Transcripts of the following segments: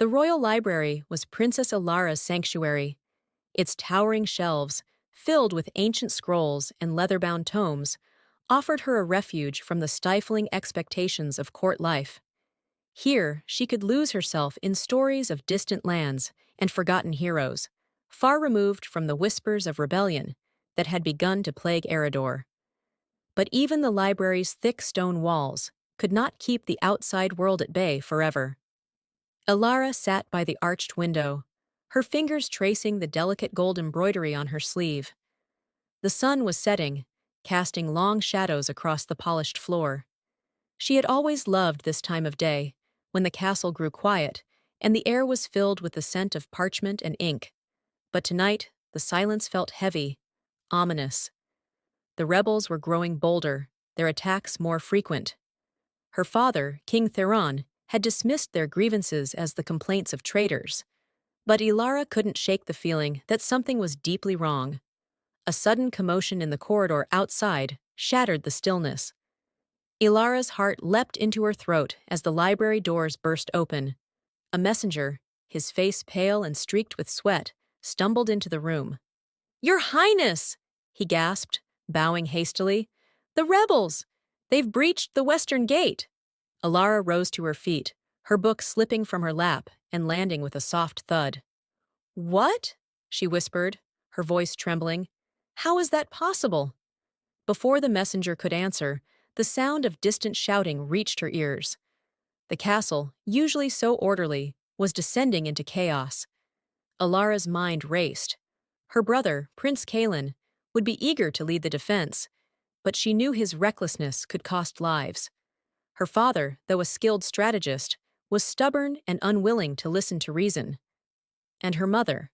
The royal library was Princess Elara's sanctuary. Its towering shelves, filled with ancient scrolls and leather-bound tomes, offered her a refuge from the stifling expectations of court life. Here, she could lose herself in stories of distant lands and forgotten heroes, far removed from the whispers of rebellion that had begun to plague Eridor. But even the library's thick stone walls could not keep the outside world at bay forever. Elara sat by the arched window, her fingers tracing the delicate gold embroidery on her sleeve. The sun was setting, casting long shadows across the polished floor. She had always loved this time of day, when the castle grew quiet and the air was filled with the scent of parchment and ink. But tonight, the silence felt heavy, ominous. The rebels were growing bolder, their attacks more frequent. Her father, King Theron, had dismissed their grievances as the complaints of traitors. But Elara couldn't shake the feeling that something was deeply wrong. A sudden commotion in the corridor outside shattered the stillness. Elara's heart leapt into her throat as the library doors burst open. A messenger, his face pale and streaked with sweat, stumbled into the room. "Your Highness!" he gasped, bowing hastily. "The rebels! They've breached the western gate!" Elara rose to her feet, her book slipping from her lap and landing with a soft thud. "What?" she whispered, her voice trembling. "How is that possible?" Before the messenger could answer, the sound of distant shouting reached her ears. The castle, usually so orderly, was descending into chaos. Alara's mind raced. Her brother, Prince Kaelin, would be eager to lead the defense, but she knew his recklessness could cost lives. Her father, though a skilled strategist, was stubborn and unwilling to listen to reason. And her mother.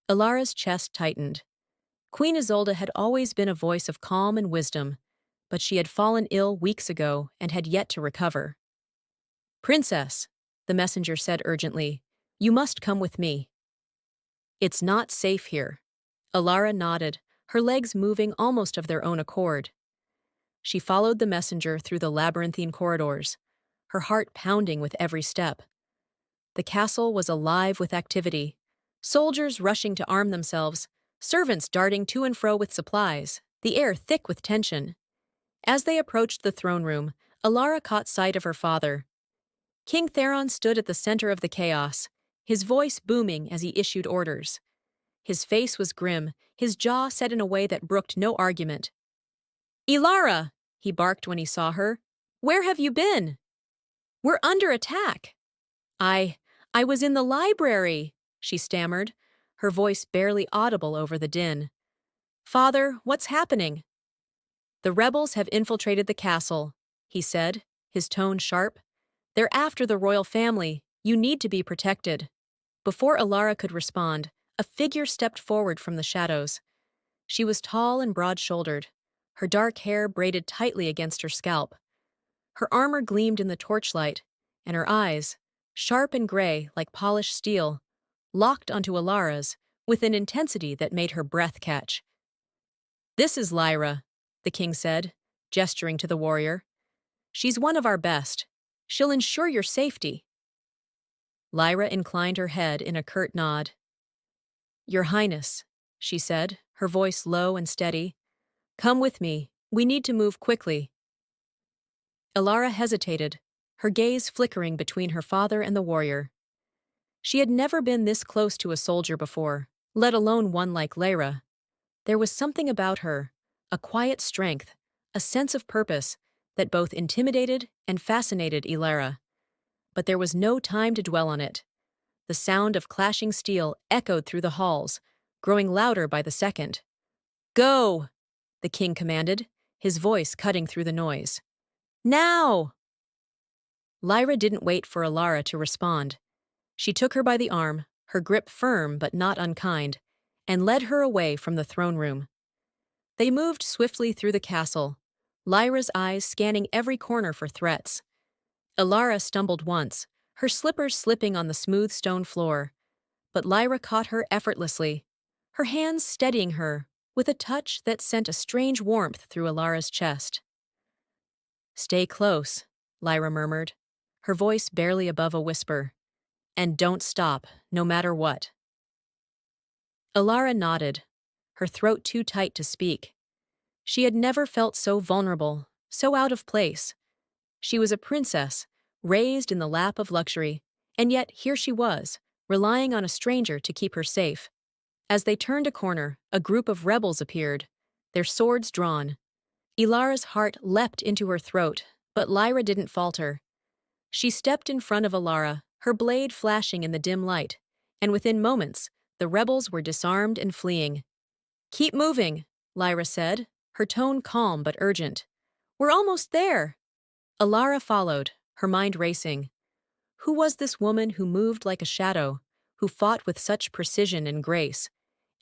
Elara's chest tightened. Queen Isolde had always been a voice of calm and wisdom, but she had fallen ill weeks ago and had yet to recover. "Princess," the messenger said urgently, "you must come with me." "It's not safe here." Elara nodded, her legs moving almost of their own accord. She followed the messenger through the labyrinthine corridors, her heart pounding with every step. The castle was alive with activity, soldiers rushing to arm themselves, servants darting to and fro with supplies, the air thick with tension. As they approached the throne room, Elara caught sight of her father. King Theron stood at the center of the chaos, his voice booming as he issued orders. His face was grim, his jaw set in a way that brooked no argument. "Elara!" he barked when he saw her. "Where have you been?" "We're under attack." I was in the library," she stammered, her voice barely audible over the din. "Father, what's happening?" "The rebels have infiltrated the castle," he said, his tone sharp. "They're after the royal family. You need to be protected." Before Elara could respond, a figure stepped forward from the shadows. She was tall and broad-shouldered, her dark hair braided tightly against her scalp. Her armor gleamed in the torchlight, and her eyes, sharp and gray like polished steel, locked onto Elara's with an intensity that made her breath catch. "This is Lyra," the king said, gesturing to the warrior. "She's one of our best. She'll ensure your safety." Lyra inclined her head in a curt nod. "Your Highness," she said, her voice low and steady. "Come with me. We need to move quickly." Elara hesitated, her gaze flickering between her father and the warrior. She had never been this close to a soldier before, let alone one like Lyra. There was something about her, a quiet strength, a sense of purpose, that both intimidated and fascinated Elara. But there was no time to dwell on it. The sound of clashing steel echoed through the halls, growing louder by the second. "Go!" the king commanded, his voice cutting through the noise. "Now!" Lyra didn't wait for Elara to respond. She took her by the arm, her grip firm but not unkind, and led her away from the throne room. They moved swiftly through the castle, Lyra's eyes scanning every corner for threats. Elara stumbled once, her slippers slipping on the smooth stone floor, but Lyra caught her effortlessly, her hands steadying her with a touch that sent a strange warmth through Elara's chest. "Stay close," Lyra murmured, her voice barely above a whisper. And don't stop, no matter what. Elara nodded, her throat too tight to speak. She had never felt so vulnerable, so out of place. She was a princess, raised in the lap of luxury, and yet here she was, relying on a stranger to keep her safe. As they turned a corner, a group of rebels appeared, their swords drawn. Elara's heart leapt into her throat, but Lyra didn't falter. She stepped in front of Elara, her blade flashing in the dim light, and within moments, the rebels were disarmed and fleeing. "Keep moving," Lyra said, her tone calm but urgent. "We're almost there." Elara followed, her mind racing. Who was this woman who moved like a shadow, who fought with such precision and grace?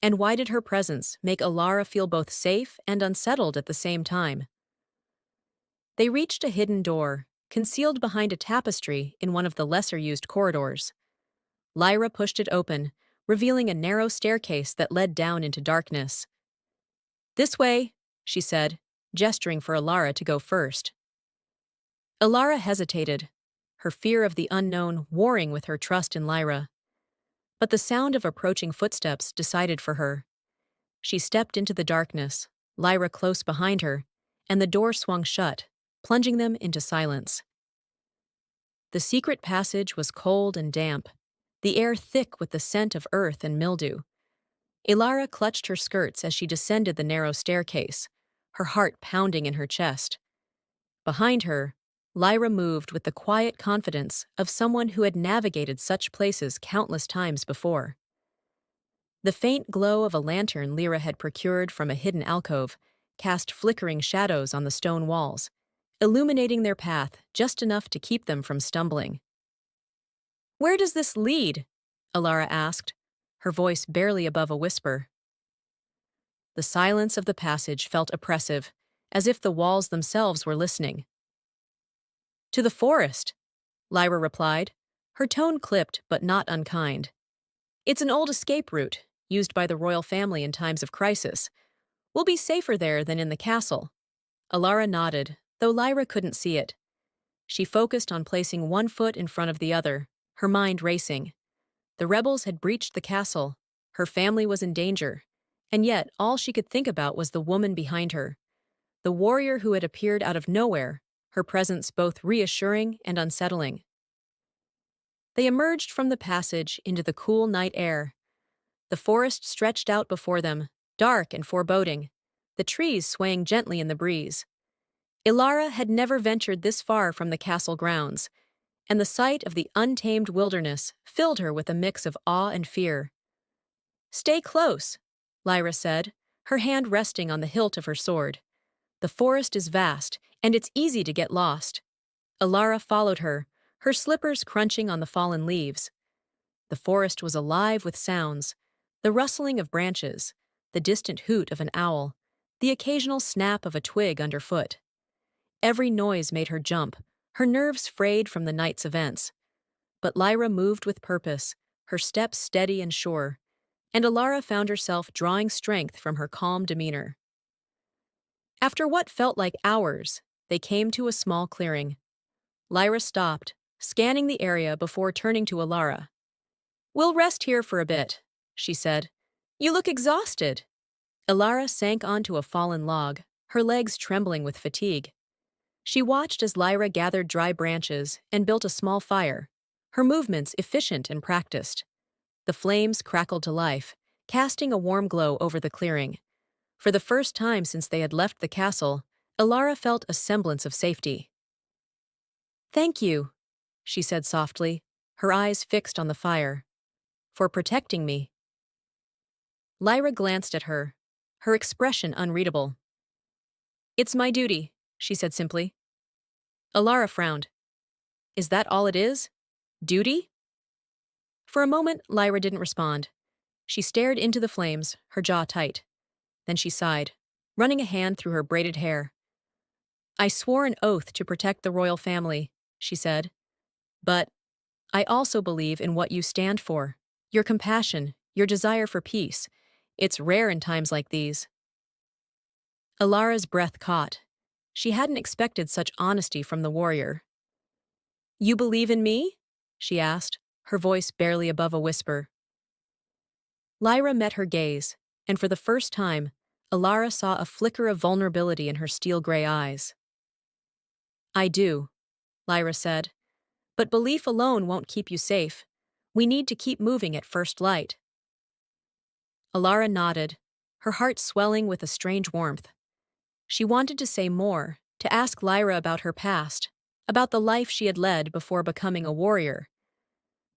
And why did her presence make Elara feel both safe and unsettled at the same time? They reached a hidden door, concealed behind a tapestry in one of the lesser-used corridors. Lyra pushed it open, revealing a narrow staircase that led down into darkness. "This way," she said, gesturing for Elara to go first. Elara hesitated, her fear of the unknown warring with her trust in Lyra. But the sound of approaching footsteps decided for her. She stepped into the darkness, Lyra close behind her, and the door swung shut, plunging them into silence. The secret passage was cold and damp, the air thick with the scent of earth and mildew. Elara clutched her skirts as she descended the narrow staircase, her heart pounding in her chest. Behind her, Lyra moved with the quiet confidence of someone who had navigated such places countless times before. The faint glow of a lantern Lyra had procured from a hidden alcove cast flickering shadows on the stone walls, illuminating their path just enough to keep them from stumbling. "Where does this lead?" Elara asked, her voice barely above a whisper. The silence of the passage felt oppressive, as if the walls themselves were listening. "To the forest," Lyra replied, her tone clipped but not unkind. "It's an old escape route, used by the royal family in times of crisis. We'll be safer there than in the castle." Elara nodded, though Lyra couldn't see it. She focused on placing one foot in front of the other, her mind racing. The rebels had breached the castle, her family was in danger, and yet all she could think about was the woman behind her, the warrior who had appeared out of nowhere, her presence both reassuring and unsettling. They emerged from the passage into the cool night air. The forest stretched out before them, dark and foreboding, the trees swaying gently in the breeze. Elara had never ventured this far from the castle grounds, and the sight of the untamed wilderness filled her with a mix of awe and fear. "Stay close," Lyra said, her hand resting on the hilt of her sword. "The forest is vast, and it's easy to get lost." Elara followed her, her slippers crunching on the fallen leaves. The forest was alive with sounds, the rustling of branches, the distant hoot of an owl, the occasional snap of a twig underfoot. Every noise made her jump, her nerves frayed from the night's events. But Lyra moved with purpose, her steps steady and sure, and Elara found herself drawing strength from her calm demeanor. After what felt like hours, they came to a small clearing. Lyra stopped, scanning the area before turning to Elara. "We'll rest here for a bit," she said. "You look exhausted." Elara sank onto a fallen log, her legs trembling with fatigue. She watched as Lyra gathered dry branches and built a small fire, her movements efficient and practiced. The flames crackled to life, casting a warm glow over the clearing. For the first time since they had left the castle, Elara felt a semblance of safety. "Thank you," she said softly, her eyes fixed on the fire. "For protecting me." Lyra glanced at her, her expression unreadable. "It's my duty," she said simply. Elara frowned. "Is that all it is? Duty?" For a moment, Lyra didn't respond. She stared into the flames, her jaw tight. Then she sighed, running a hand through her braided hair. "I swore an oath to protect the royal family," she said. "But I also believe in what you stand for, your compassion, your desire for peace. It's rare in times like these." Elara's breath caught. She hadn't expected such honesty from the warrior. "You believe in me?" she asked, her voice barely above a whisper. Lyra met her gaze, and for the first time, Elara saw a flicker of vulnerability in her steel-gray eyes. I do, Lyra said. But belief alone won't keep you safe. We need to keep moving at first light. Elara nodded, her heart swelling with a strange warmth. She wanted to say more, to ask Lyra about her past, about the life she had led before becoming a warrior.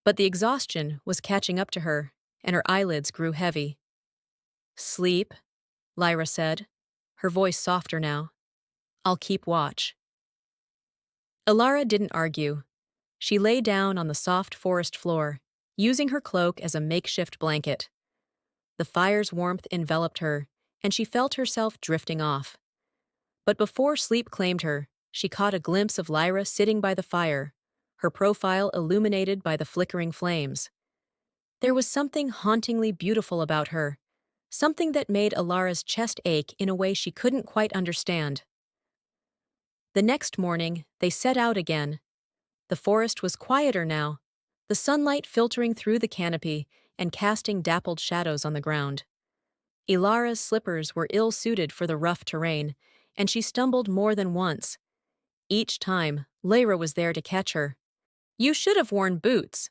But the exhaustion was catching up to her, and her eyelids grew heavy. Sleep, Lyra said, her voice softer now. I'll keep watch. Elara didn't argue. She lay down on the soft forest floor, using her cloak as a makeshift blanket. The fire's warmth enveloped her, and she felt herself drifting off. But before sleep claimed her, she caught a glimpse of Lyra sitting by the fire, her profile illuminated by the flickering flames. There was something hauntingly beautiful about her, something that made Elara's chest ache in a way she couldn't quite understand. The next morning, they set out again. The forest was quieter now, the sunlight filtering through the canopy and casting dappled shadows on the ground. Elara's slippers were ill-suited for the rough terrain, and she stumbled more than once. Each time, Lyra was there to catch her. You should have worn boots,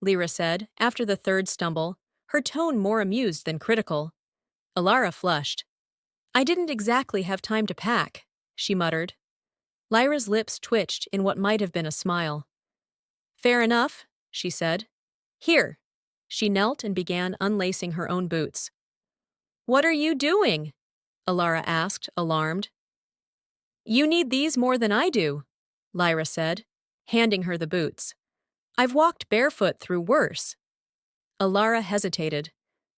Lyra said, after the third stumble, her tone more amused than critical. Elara flushed. I didn't exactly have time to pack, she muttered. Lyra's lips twitched in what might have been a smile. Fair enough, she said. Here. She knelt and began unlacing her own boots. What are you doing? Elara asked, alarmed. You need these more than I do, Lyra said, handing her the boots. I've walked barefoot through worse. Elara hesitated,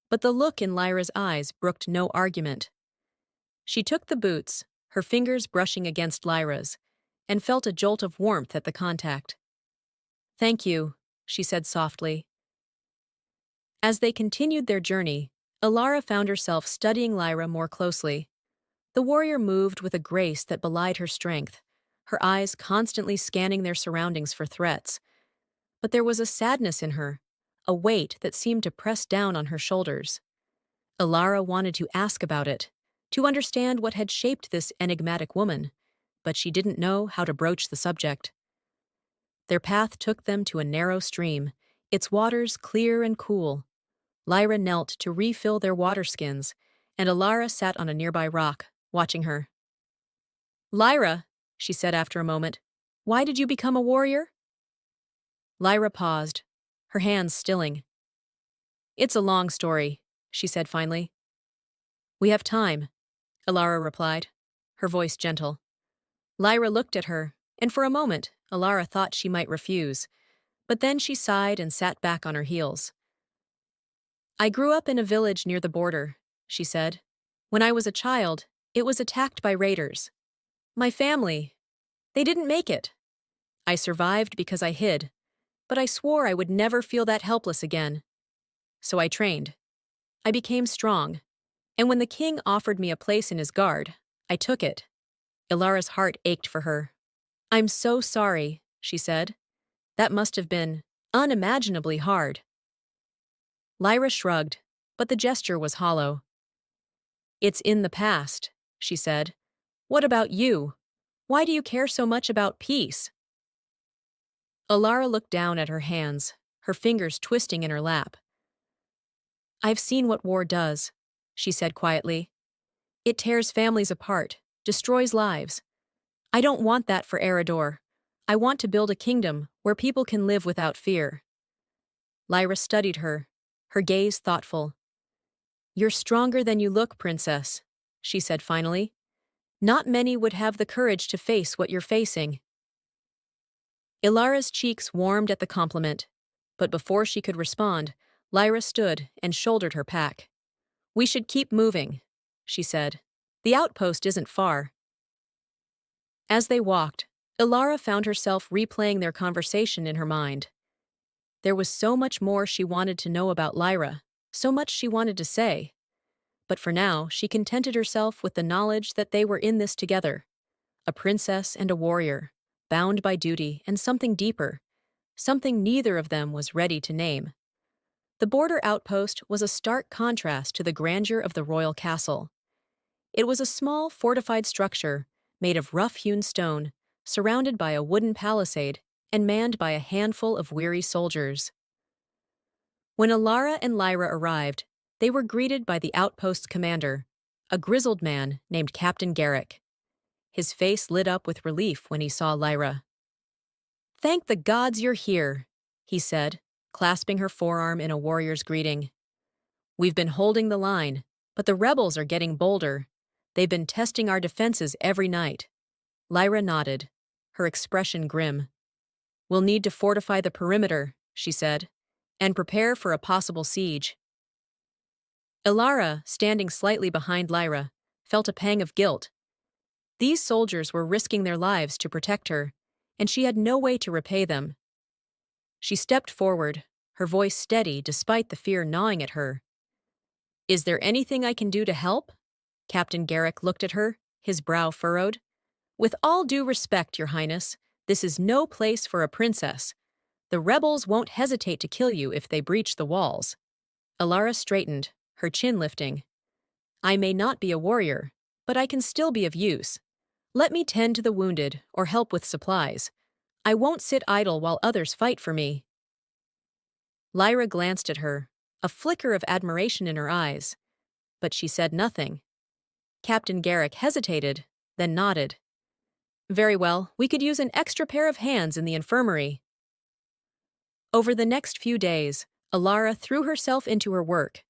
but the look in Lyra's eyes brooked no argument. She took the boots, her fingers brushing against Lyra's, and felt a jolt of warmth at the contact. Thank you, she said softly. As they continued their journey, Elara found herself studying Lyra more closely. The warrior moved with a grace that belied her strength, her eyes constantly scanning their surroundings for threats. But there was a sadness in her, a weight that seemed to press down on her shoulders. Elara wanted to ask about it, to understand what had shaped this enigmatic woman, but she didn't know how to broach the subject. Their path took them to a narrow stream, its waters clear and cool. Lyra knelt to refill their water skins, and Elara sat on a nearby rock, watching her. Lyra, she said after a moment, why did you become a warrior? Lyra paused, her hands stilling. It's a long story, she said finally. We have time, Elara replied, her voice gentle. Lyra looked at her, and for a moment, Elara thought she might refuse, but then she sighed and sat back on her heels. I grew up in a village near the border, she said. When I was a child, it was attacked by raiders. My family, they didn't make it. I survived because I hid, but I swore I would never feel that helpless again. So I trained. I became strong, and when the king offered me a place in his guard, I took it. Elara's heart ached for her. I'm so sorry, she said. That must have been unimaginably hard. Lyra shrugged, but the gesture was hollow. It's in the past, she said. What about you? Why do you care so much about peace? Elara looked down at her hands, her fingers twisting in her lap. I've seen what war does, she said quietly. It tears families apart, destroys lives. I don't want that for Erador. I want to build a kingdom where people can live without fear. Lyra studied her, her gaze thoughtful. You're stronger than you look, princess, she said finally. Not many would have the courage to face what you're facing. Elara's cheeks warmed at the compliment, but before she could respond, Lyra stood and shouldered her pack. We should keep moving, she said. The outpost isn't far. As they walked, Elara found herself replaying their conversation in her mind. There was so much more she wanted to know about Lyra, so much she wanted to say. But for now, she contented herself with the knowledge that they were in this together. A princess and a warrior, bound by duty and something deeper, something neither of them was ready to name. The border outpost was a stark contrast to the grandeur of the royal castle. It was a small, fortified structure made of rough-hewn stone, surrounded by a wooden palisade and manned by a handful of weary soldiers. When Elara and Lyra arrived, they were greeted by the outpost's commander, a grizzled man named Captain Garrick. His face lit up with relief when he saw Lyra. "Thank the gods you're here," he said, clasping her forearm in a warrior's greeting. "We've been holding the line, but the rebels are getting bolder. They've been testing our defenses every night." Lyra nodded, her expression grim. "We'll need to fortify the perimeter," she said, "and prepare for a possible siege." Elara, standing slightly behind Lyra, felt a pang of guilt. These soldiers were risking their lives to protect her, and she had no way to repay them. She stepped forward, her voice steady despite the fear gnawing at her. "Is there anything I can do to help?" Captain Garrick looked at her, his brow furrowed. "With all due respect, Your Highness, this is no place for a princess. The rebels won't hesitate to kill you if they breach the walls." Elara straightened, her chin lifting. "I may not be a warrior, but I can still be of use. Let me tend to the wounded or help with supplies. I won't sit idle while others fight for me." Lyra glanced at her, a flicker of admiration in her eyes, but she said nothing. Captain Garrick hesitated, then nodded. "Very well, we could use an extra pair of hands in the infirmary." Over the next few days, Elara threw herself into her work.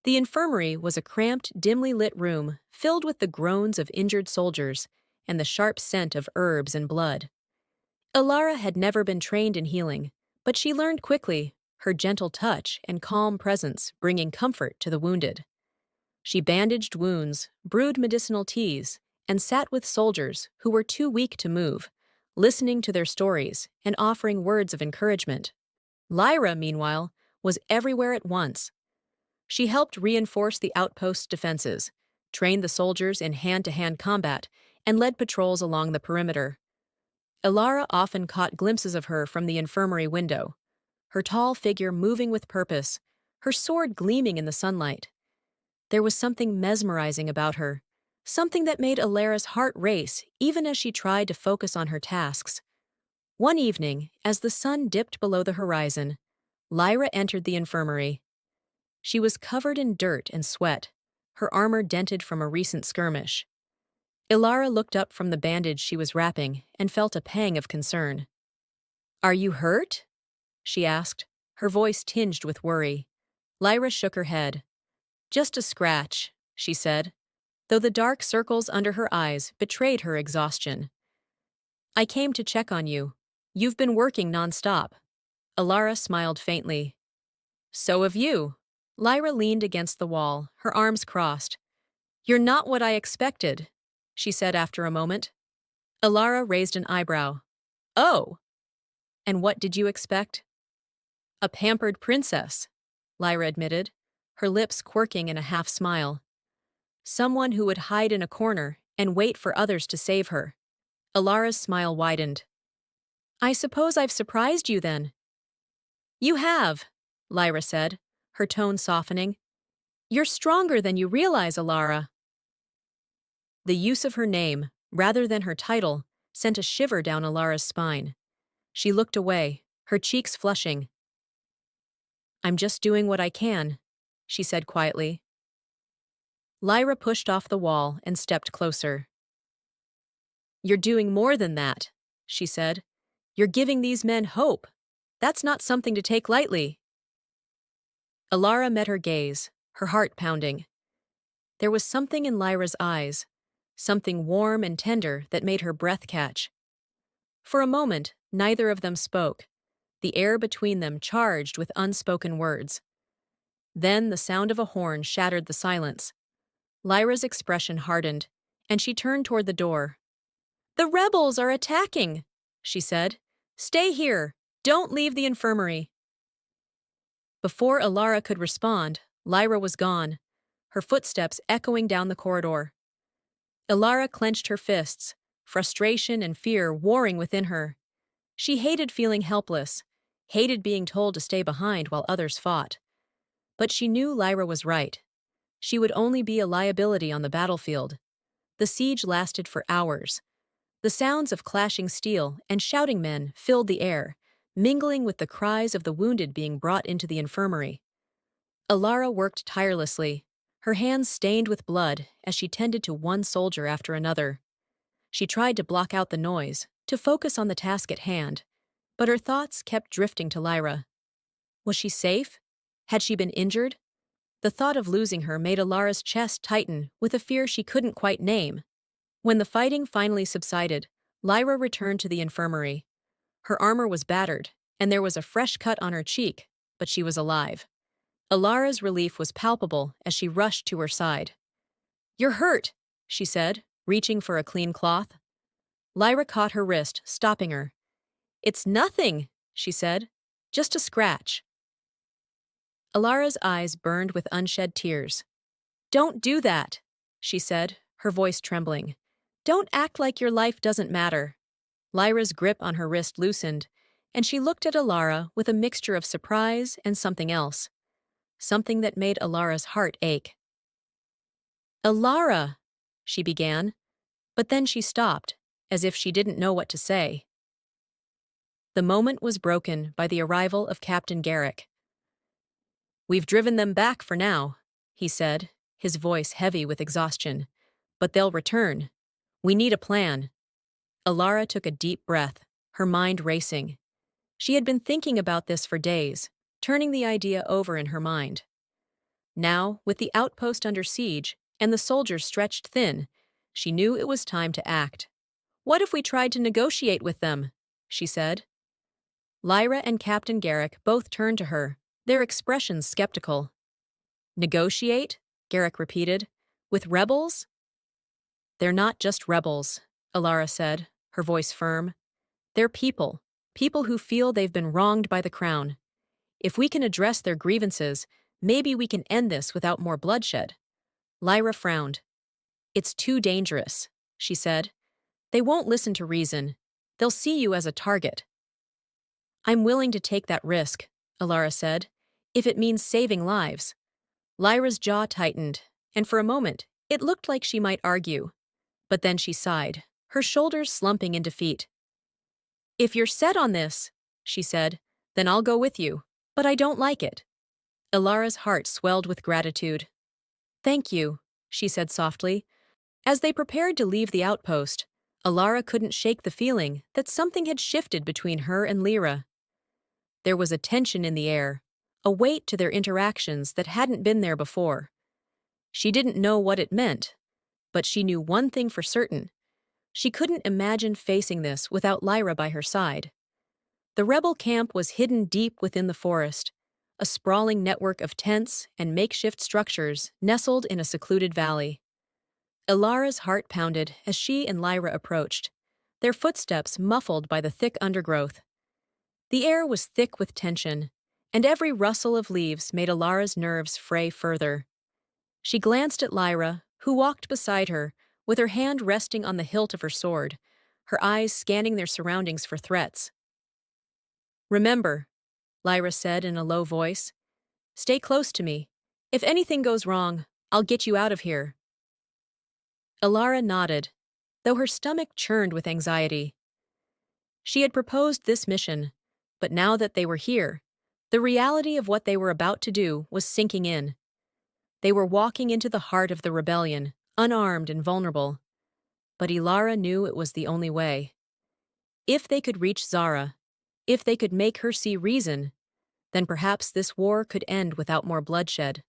The infirmary was a cramped, dimly lit room filled with the groans of injured soldiers and the sharp scent of herbs and blood. Elara had never been trained in healing, but she learned quickly, her gentle touch and calm presence bringing comfort to the wounded. She bandaged wounds, brewed medicinal teas, and sat with soldiers who were too weak to move, listening to their stories and offering words of encouragement. Lyra, meanwhile, was everywhere at once. She helped reinforce the outpost's defenses, trained the soldiers in hand-to-hand combat, and led patrols along the perimeter. Elara often caught glimpses of her from the infirmary window, her tall figure moving with purpose, her sword gleaming in the sunlight. There was something mesmerizing about her, something that made Elara's heart race even as she tried to focus on her tasks. One evening, as the sun dipped below the horizon, Lyra entered the infirmary. She was covered in dirt and sweat, her armor dented from a recent skirmish. Elara looked up from the bandage she was wrapping and felt a pang of concern. "Are you hurt?" she asked, her voice tinged with worry. Lyra shook her head. "Just a scratch," she said, though the dark circles under her eyes betrayed her exhaustion. "I came to check on you. You've been working nonstop." Elara smiled faintly. "So have you." Lyra leaned against the wall, her arms crossed. "You're not what I expected," she said after a moment. Elara raised an eyebrow. "Oh! And what did you expect?" "A pampered princess," Lyra admitted, her lips quirking in a half-smile. "Someone who would hide in a corner and wait for others to save her." Elara's smile widened. "I suppose I've surprised you then." "You have," Lyra said, her tone softening. "You're stronger than you realize, Elara." The use of her name, rather than her title, sent a shiver down Elara's spine. She looked away, her cheeks flushing. "I'm just doing what I can," she said quietly. Lyra pushed off the wall and stepped closer. "You're doing more than that," she said. "You're giving these men hope. That's not something to take lightly." Elara met her gaze, her heart pounding. There was something in Lyra's eyes, something warm and tender that made her breath catch. For a moment, neither of them spoke, the air between them charged with unspoken words. Then the sound of a horn shattered the silence. Lyra's expression hardened, and she turned toward the door. "The rebels are attacking," she said. "Stay here. Don't leave the infirmary." Before Elara could respond, Lyra was gone, her footsteps echoing down the corridor. Elara clenched her fists, frustration and fear warring within her. She hated feeling helpless, hated being told to stay behind while others fought. But she knew Lyra was right. She would only be a liability on the battlefield. The siege lasted for hours. The sounds of clashing steel and shouting men filled the air, mingling with the cries of the wounded being brought into the infirmary. Elara worked tirelessly, her hands stained with blood as she tended to one soldier after another. She tried to block out the noise, to focus on the task at hand, but her thoughts kept drifting to Lyra. Was she safe? Had she been injured? The thought of losing her made Alara's chest tighten with a fear she couldn't quite name. When the fighting finally subsided, Lyra returned to the infirmary. Her armor was battered, and there was a fresh cut on her cheek, but she was alive. Alara's relief was palpable as she rushed to her side. "You're hurt," she said, reaching for a clean cloth. Lyra caught her wrist, stopping her. "It's nothing," she said. "Just a scratch." Alara's eyes burned with unshed tears. "Don't do that," she said, her voice trembling. "Don't act like your life doesn't matter." Lyra's grip on her wrist loosened, and she looked at Elara with a mixture of surprise and something else. Something that made Alara's heart ache. "Elara," she began, but then she stopped, as if she didn't know what to say. The moment was broken by the arrival of Captain Garrick. "We've driven them back for now," he said, his voice heavy with exhaustion. "But they'll return. We need a plan." Elara took a deep breath, her mind racing. She had been thinking about this for days, turning the idea over in her mind. Now, with the outpost under siege and the soldiers stretched thin, she knew it was time to act. "What if we tried to negotiate with them?" she said. Lyra and Captain Garrick both turned to her, their expressions skeptical. "Negotiate?" Garrick repeated. "With rebels?" "They're not just rebels," Elara said, her voice firm. "They're people, people who feel they've been wronged by the crown. If we can address their grievances, maybe we can end this without more bloodshed." Lyra frowned. "It's too dangerous," she said. "They won't listen to reason. They'll see you as a target." "I'm willing to take that risk," Elara said, "if it means saving lives." Lyra's jaw tightened, and for a moment, it looked like she might argue. But then she sighed, her shoulders slumping in defeat. "If you're set on this," she said, "then I'll go with you. But I don't like it." Elara's heart swelled with gratitude. "Thank you," she said softly. As they prepared to leave the outpost, Elara couldn't shake the feeling that something had shifted between her and Lyra. There was a tension in the air, a weight to their interactions that hadn't been there before. She didn't know what it meant, but she knew one thing for certain. She couldn't imagine facing this without Lyra by her side. The rebel camp was hidden deep within the forest, a sprawling network of tents and makeshift structures nestled in a secluded valley. Elara's heart pounded as she and Lyra approached, their footsteps muffled by the thick undergrowth. The air was thick with tension, and every rustle of leaves made Elara's nerves fray further. She glanced at Lyra, who walked beside her, with her hand resting on the hilt of her sword, her eyes scanning their surroundings for threats. "Remember," Lyra said in a low voice, "stay close to me. If anything goes wrong, I'll get you out of here." Elara nodded, though her stomach churned with anxiety. She had proposed this mission, but now that they were here, the reality of what they were about to do was sinking in. They were walking into the heart of the rebellion, unarmed and vulnerable. But Elara knew it was the only way. If they could reach Zara, if they could make her see reason, then perhaps this war could end without more bloodshed.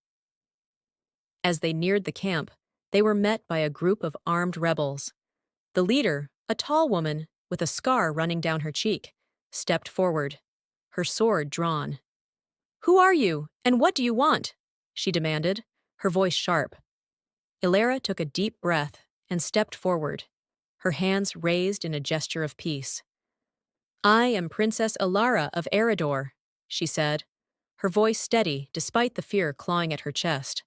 As they neared the camp, they were met by a group of armed rebels. The leader, a tall woman with a scar running down her cheek, stepped forward, her sword drawn. "Who are you, and what do you want?" she demanded, her voice sharp. Elara took a deep breath and stepped forward, her hands raised in a gesture of peace. "I am Princess Elara of Eridor," she said, her voice steady despite the fear clawing at her chest.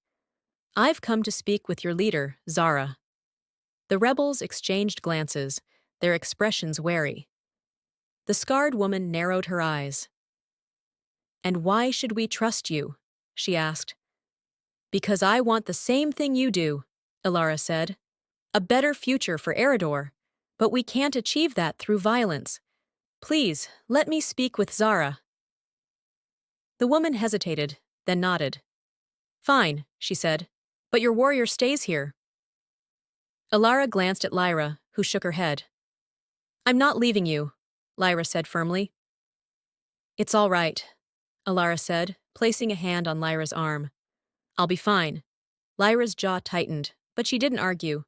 "I've come to speak with your leader, Zara." The rebels exchanged glances, their expressions wary. The scarred woman narrowed her eyes. "And why should we trust you?" she asked. "Because I want the same thing you do," Elara said. "A better future for Eridor. But we can't achieve that through violence. Please, let me speak with Zara." The woman hesitated, then nodded. "Fine," she said, "but your warrior stays here." Elara glanced at Lyra, who shook her head. "I'm not leaving you," Lyra said firmly. "It's all right," Elara said, placing a hand on Lyra's arm. "I'll be fine." Lyra's jaw tightened, but she didn't argue.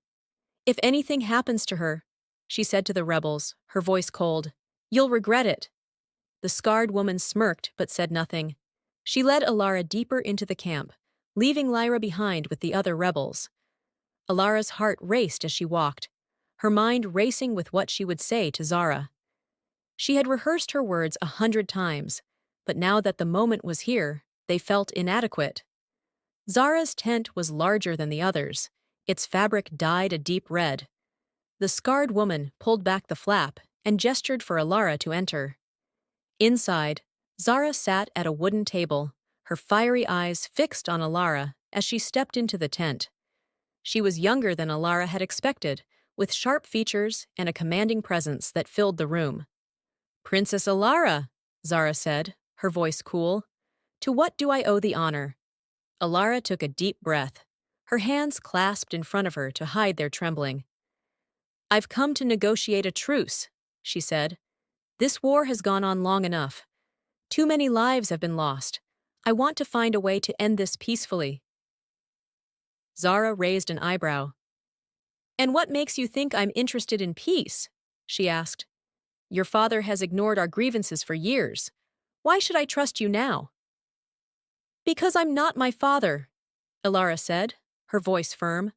"If anything happens to her," she said to the rebels, her voice cold, "you'll regret it." The scarred woman smirked but said nothing. She led Elara deeper into the camp, leaving Lyra behind with the other rebels. Alara's heart raced as she walked, her mind racing with what she would say to Zara. She had rehearsed her words 100 times, but now that the moment was here, they felt inadequate. Zara's tent was larger than the others, its fabric dyed a deep red. The scarred woman pulled back the flap and gestured for Elara to enter. Inside, Zara sat at a wooden table, her fiery eyes fixed on Elara as she stepped into the tent. She was younger than Elara had expected, with sharp features and a commanding presence that filled the room. "Princess Elara," Zara said, her voice cool. "To what do I owe the honor?" Elara took a deep breath, her hands clasped in front of her to hide their trembling. "I've come to negotiate a truce," she said. "This war has gone on long enough. Too many lives have been lost. I want to find a way to end this peacefully." Zara raised an eyebrow. "And what makes you think I'm interested in peace?" she asked. "Your father has ignored our grievances for years. Why should I trust you now?" "Because I'm not my father," Elara said, her voice firm.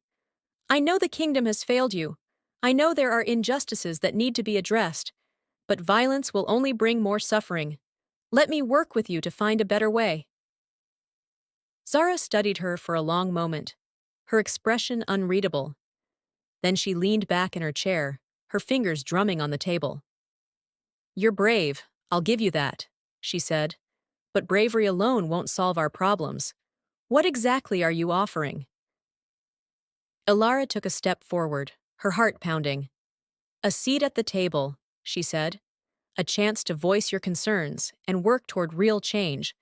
"I know the kingdom has failed you. I know there are injustices that need to be addressed, but violence will only bring more suffering. Let me work with you to find a better way." Zara studied her for a long moment, her expression unreadable. Then she leaned back in her chair, her fingers drumming on the table. "You're brave, I'll give you that," she said. "But bravery alone won't solve our problems. What exactly are you offering?" Elara took a step forward, her heart pounding. "A seat at the table," she said. "A chance to voice your concerns and work toward real change.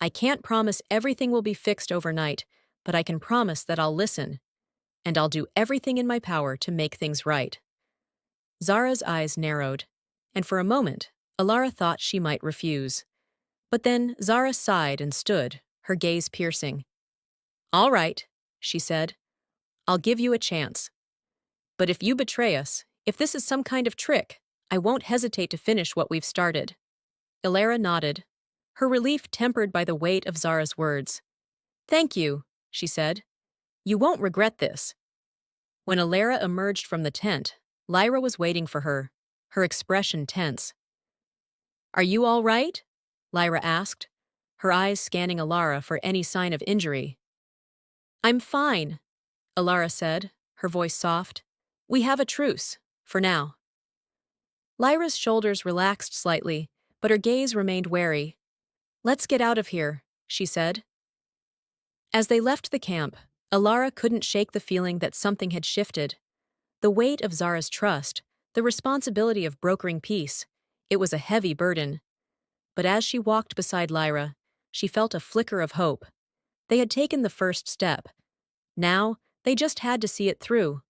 I can't promise everything will be fixed overnight, but I can promise that I'll listen, and I'll do everything in my power to make things right." Zara's eyes narrowed, and for a moment, Elara thought she might refuse. But then Zara sighed and stood, her gaze piercing. "All right," she said. "I'll give you a chance. But if you betray us, if this is some kind of trick, I won't hesitate to finish what we've started." Elara nodded, her relief tempered by the weight of Zara's words. "Thank you," she said. "You won't regret this." When Elara emerged from the tent, Lyra was waiting for her, her expression tense. "Are you all right?" Lyra asked, her eyes scanning Elara for any sign of injury. "I'm fine," Elara said, her voice soft. "We have a truce, for now." Lyra's shoulders relaxed slightly, but her gaze remained wary. "Let's get out of here," she said. As they left the camp, Elara couldn't shake the feeling that something had shifted. The weight of Zara's trust, the responsibility of brokering peace, it was a heavy burden. But as she walked beside Lyra, she felt a flicker of hope. They had taken the first step. Now, they just had to see it through.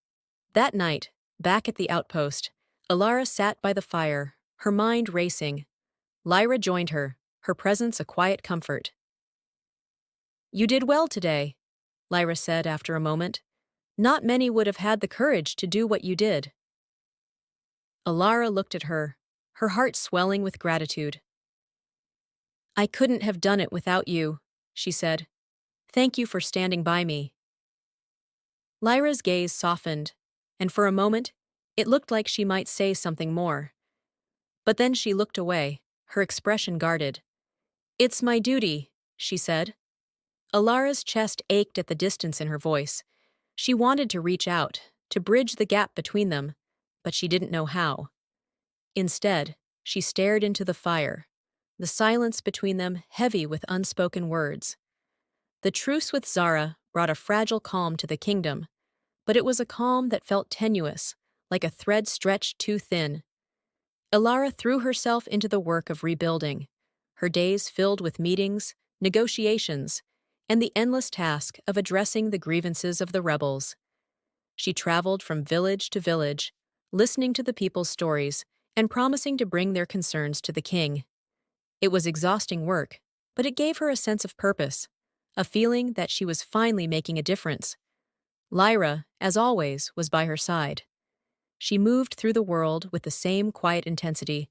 That night, back at the outpost, Elara sat by the fire, her mind racing. Lyra joined her, her presence a quiet comfort. "You did well today," Lyra said after a moment. "Not many would have had the courage to do what you did." Elara looked at her, her heart swelling with gratitude. "I couldn't have done it without you," she said. "Thank you for standing by me." Lyra's gaze softened, and for a moment, it looked like she might say something more. But then she looked away, her expression guarded. "It's my duty," she said. Alara's chest ached at the distance in her voice. She wanted to reach out, to bridge the gap between them, but she didn't know how. Instead, she stared into the fire, the silence between them heavy with unspoken words. The truce with Zara brought a fragile calm to the kingdom, but it was a calm that felt tenuous, like a thread stretched too thin. Elara threw herself into the work of rebuilding, her days filled with meetings, negotiations, and the endless task of addressing the grievances of the rebels. She traveled from village to village, listening to the people's stories and promising to bring their concerns to the king. It was exhausting work, but it gave her a sense of purpose, a feeling that she was finally making a difference. Lyra, as always, was by her side. She moved through the world with the same quiet intensity,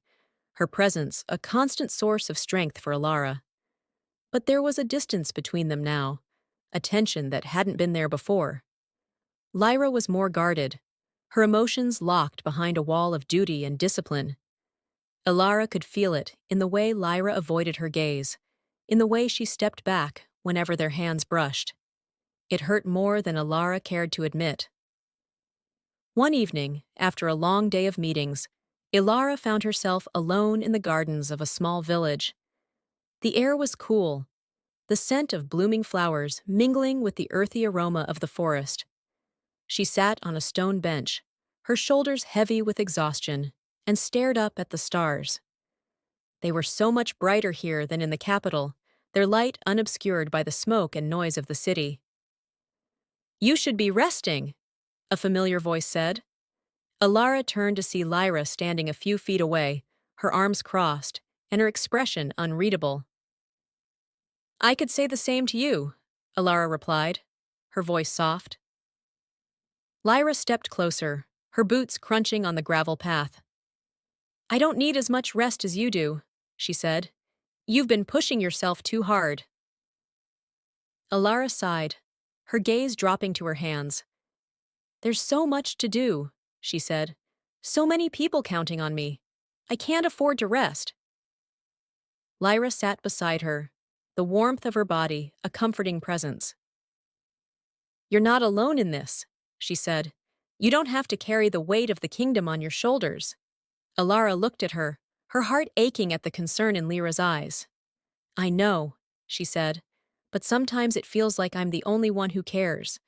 her presence a constant source of strength for Elara. But there was a distance between them now, a tension that hadn't been there before. Lyra was more guarded, her emotions locked behind a wall of duty and discipline. Elara could feel it in the way Lyra avoided her gaze, in the way she stepped back whenever their hands brushed. It hurt more than Elara cared to admit. One evening, after a long day of meetings, Elara found herself alone in the gardens of a small village. The air was cool, the scent of blooming flowers mingling with the earthy aroma of the forest. She sat on a stone bench, her shoulders heavy with exhaustion, and stared up at the stars. They were so much brighter here than in the capital, their light unobscured by the smoke and noise of the city. "You should be resting," a familiar voice said. Elara turned to see Lyra standing a few feet away, her arms crossed, and her expression unreadable. "I could say the same to you," Elara replied, her voice soft. Lyra stepped closer, her boots crunching on the gravel path. "I don't need as much rest as you do," she said. "You've been pushing yourself too hard." Elara sighed, her gaze dropping to her hands. "There's so much to do," she said. "So many people counting on me. I can't afford to rest." Lyra sat beside her, the warmth of her body a comforting presence. "You're not alone in this," she said. "You don't have to carry the weight of the kingdom on your shoulders." Elara looked at her, her heart aching at the concern in Lyra's eyes. "I know," she said, "but sometimes it feels like I'm the only one who cares.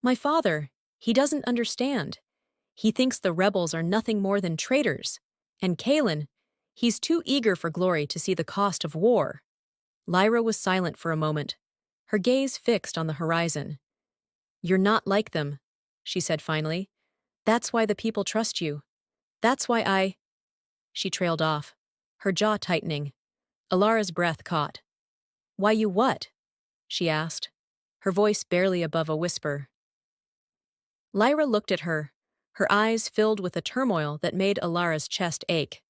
My father, he doesn't understand. He thinks the rebels are nothing more than traitors. And Kalen, he's too eager for glory to see the cost of war." Lyra was silent for a moment, her gaze fixed on the horizon. "You're not like them," she said finally. "That's why the people trust you. That's why I—" She trailed off, her jaw tightening. Elara's breath caught. "Why you what?" she asked, her voice barely above a whisper. Lyra looked at her, her eyes filled with a turmoil that made Elara's chest ache.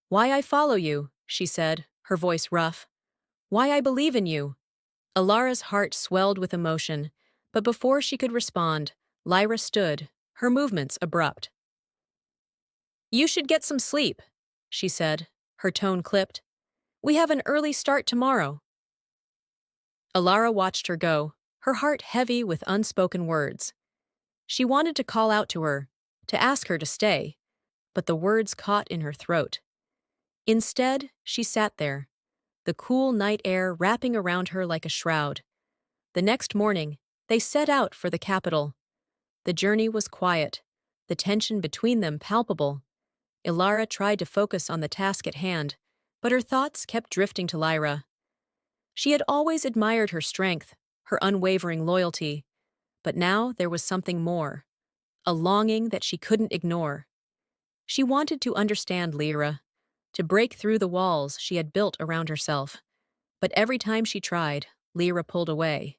"Why I follow you," she said, her voice rough. "Why I believe in you." Elara's heart swelled with emotion, but before she could respond, Lyra stood, her movements abrupt. "You should get some sleep," she said, her tone clipped. "We have an early start tomorrow." Elara watched her go, her heart heavy with unspoken words. She wanted to call out to her, to ask her to stay, but the words caught in her throat. Instead, she sat there, the cool night air wrapping around her like a shroud. The next morning, they set out for the capital. The journey was quiet, the tension between them palpable. Elara tried to focus on the task at hand, but her thoughts kept drifting to Lyra. She had always admired her strength, her unwavering loyalty, but now there was something more, a longing that she couldn't ignore. She wanted to understand Lyra, to break through the walls she had built around herself, but every time she tried, Lyra pulled away.